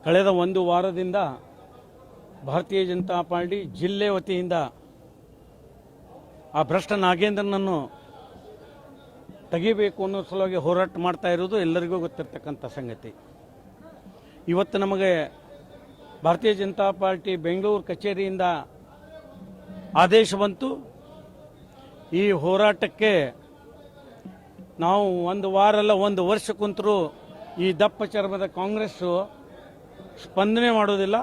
ಕಳೆದ ಒಂದು ವಾರದಿಂದ ಭಾರತೀಯ ಜನತಾ ಪಾರ್ಟಿ ಜಿಲ್ಲೆ ವತಿಯಿಂದ ಆ ಭ್ರಷ್ಟ ನಾಗೇಂದ್ರನನ್ನು ತೆಗಿಬೇಕು ಅನ್ನೋ ಸಲುವಾಗಿ ಹೋರಾಟ ಮಾಡ್ತಾ ಇರೋದು ಎಲ್ಲರಿಗೂ ಗೊತ್ತಿರ್ತಕ್ಕಂಥ ಸಂಗತಿ. ಇವತ್ತು ನಮಗೆ ಭಾರತೀಯ ಜನತಾ ಪಾರ್ಟಿ ಬೆಂಗಳೂರು ಕಚೇರಿಯಿಂದ ಆದೇಶ ಬಂತು. ಈ ಹೋರಾಟಕ್ಕೆ ನಾವು ಒಂದು ವಾರ ಅಲ್ಲ ಒಂದು ವರ್ಷ ಕುಂತರೂ ಈ ದಪ್ಪ ಚರ್ಮದ ಕಾಂಗ್ರೆಸ್ಸು ಸ್ಪಂದನೆ ಮಾಡೋದಿಲ್ಲ.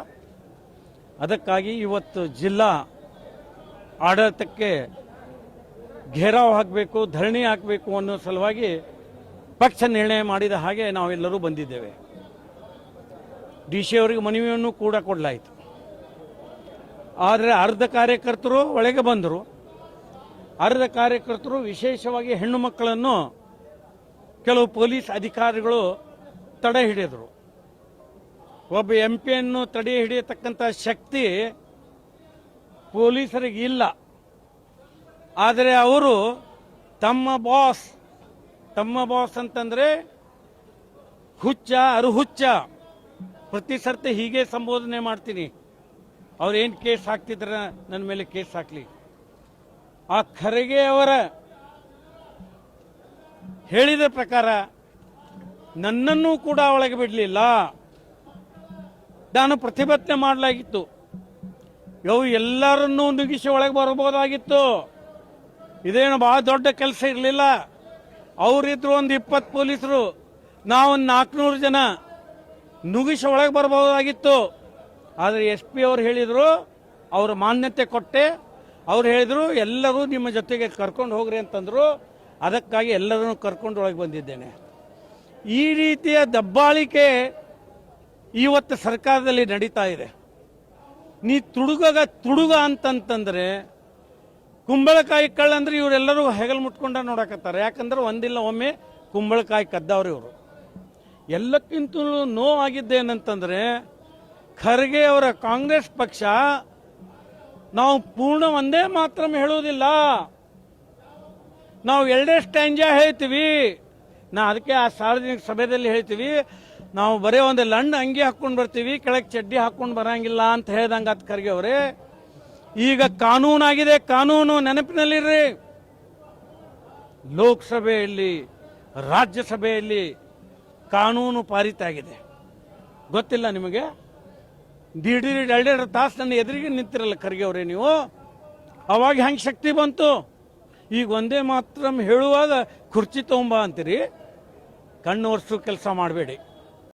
ಅದಕ್ಕಾಗಿ ಇವತ್ತು ಜಿಲ್ಲಾ ಆಡಳಿತಕ್ಕೆ ಘೇರಾವ್ ಹಾಕಬೇಕು, ಧರಣಿ ಹಾಕಬೇಕು ಅನ್ನೋ ಸಲುವಾಗಿ ಪಕ್ಷ ನಿರ್ಣಯ ಮಾಡಿದ ಹಾಗೆ ನಾವೆಲ್ಲರೂ ಬಂದಿದ್ದೇವೆ. ಡಿ ಸಿ ಅವರಿಗೆ ಮನವಿಯನ್ನು ಕೂಡ ಕೊಡಲಾಯಿತು. ಆದರೆ ಅರ್ಧ ಕಾರ್ಯಕರ್ತರು ಒಳಗೆ ಬಂದರು. ಅರ್ಧ ಕಾರ್ಯಕರ್ತರು ವಿಶೇಷವಾಗಿ ಹೆಣ್ಣು ಮಕ್ಕಳನ್ನು ಕೆಲವು ಪೊಲೀಸ್ ಅಧಿಕಾರಿಗಳು ತಡೆ ಹಿಡಿದರು. ಒಬ್ಬ MP ತಡೆ ಹಿಡಿಯತಕ್ಕಂಥ ಶಕ್ತಿ ಪೊಲೀಸರಿಗೆ ಇಲ್ಲ. ಆದರೆ ಅವರು ತಮ್ಮ ಬಾಸ್ ಅಂತಂದರೆ ಹುಚ್ಚ ಅರುಹುಚ್ಚ, ಪ್ರತಿ ಸರ್ತಿ ಹೀಗೆ ಸಂಬೋಧನೆ ಮಾಡ್ತೀನಿ. ಅವ್ರೇನು ಕೇಸ್ ಹಾಕ್ತಿದ್ರೆ ನನ್ನ ಮೇಲೆ ಕೇಸ್ ಹಾಕಲಿ. ಆ ಖರ್ಗೆ ಅವರ ಹೇಳಿದ ಪ್ರಕಾರ ನನ್ನನ್ನು ಕೂಡ ಒಳಗೆ ಬಿಡಲಿಲ್ಲ. ನಾನು ಪ್ರತಿಭಟನೆ ಮಾಡಲಾಗಿತ್ತು. ಎಲ್ಲರನ್ನೂ ನುಗ್ಗಿಸಿ ಒಳಗೆ ಬರಬಹುದಾಗಿತ್ತು. ಇದೇನು ಬಹಳ ದೊಡ್ಡ ಕೆಲಸ ಇರಲಿಲ್ಲ. ಅವರಿದ್ರು ಒಂದು 20 ಪೊಲೀಸರು, ನಾವೊಂದು 400 ಜನ ನುಗ್ಗಿಸಿ ಒಳಗೆ ಬರಬಹುದಾಗಿತ್ತು. ಆದರೆ SP ಅವರು ಹೇಳಿದರು, ಅವರ ಮಾನ್ಯತೆ ಕೊಟ್ಟೆ. ಅವ್ರು ಹೇಳಿದರು ಎಲ್ಲರೂ ನಿಮ್ಮ ಜೊತೆಗೆ ಕರ್ಕೊಂಡು ಹೋಗ್ರಿ ಅಂತಂದರು. ಅದಕ್ಕಾಗಿ ಎಲ್ಲರನ್ನು ಕರ್ಕೊಂಡು ಒಳಗೆ ಬಂದಿದ್ದೇನೆ. ಈ ರೀತಿಯ ದಬ್ಬಾಳಿಕೆ ಇವತ್ತು ಸರ್ಕಾರದಲ್ಲಿ ನಡೀತಾ ಇದೆ. ನೀ ತುಡುಗ ಅಂತಂತಂದ್ರೆ ಕುಂಬಳಕಾಯಿ ಕಳ್ಳಂದ್ರೆ ಇವರೆಲ್ಲರೂ ಹೆಗಲು ಮುಟ್ಕೊಂಡ ನೋಡಕತ್ತಾರೆ. ಯಾಕಂದ್ರೆ ಒಂದಿಲ್ಲ ಒಮ್ಮೆ ಕುಂಬಳಕಾಯಿ ಕದ್ದವ್ರು ಇವರು. ಎಲ್ಲಕ್ಕಿಂತಲೂ ನೋವಾಗಿದ್ದೇನಂತಂದ್ರೆ ಖರ್ಗೆ ಅವರ ಕಾಂಗ್ರೆಸ್ ಪಕ್ಷ ನಾವು ಪೂರ್ಣ ಒಂದೇ ಮಾತ್ರ ಹೇಳುವುದಿಲ್ಲ, ನಾವು ಎರಡೇ ಸ್ಟ್ಯಾಂಜಾ ಹೇಳ್ತೀವಿ. ಅದಕ್ಕೆ ಆ ಸಾರ್ವಜನಿಕ ಸಭೆಯಲ್ಲಿ ಹೇಳ್ತೀವಿ, ನಾವು ಬರೀ ಒಂದು ಲಂಡ್ ಅಂಗಿ ಹಾಕೊಂಡು ಬರ್ತೀವಿ, ಕೆಳಗೆ ಚಡ್ಡಿ ಹಾಕೊಂಡು ಬರಂಗಿಲ್ಲ ಅಂತ ಹೇಳ್ದಂಗೆ ಅದು ಖರ್ಗೆ ಅವರೇ. ಈಗ ಕಾನೂನಾಗಿದೆ, ಕಾನೂನು ನೆನಪಿನಲ್ಲಿರ್ರಿ. ಲೋಕಸಭೆಯಲ್ಲಿ ರಾಜ್ಯಸಭೆಯಲ್ಲಿ ಕಾನೂನು ಪಾರಿತ ಆಗಿದೆ, ಗೊತ್ತಿಲ್ಲ ನಿಮಗೆ? 1.5 ತಾಸು ನನ್ನ ಎದುರಿಗೆ ನಿಂತಿರಲ್ಲ ಖರ್ಗೆ ಅವರೇ ನೀವು. ಅವಾಗ ಹೆಂಗೆ ಶಕ್ತಿ ಬಂತು? ಈಗ ಒಂದೇ ಮಾತ್ರ ಹೇಳುವಾಗ ಕುರ್ಚಿ ತಗೊಂಬ ಅಂತೀರಿ. ಕಣ್ಣು ಒರೆಸೋ ಕೆಲಸ ಮಾಡಬೇಡಿ.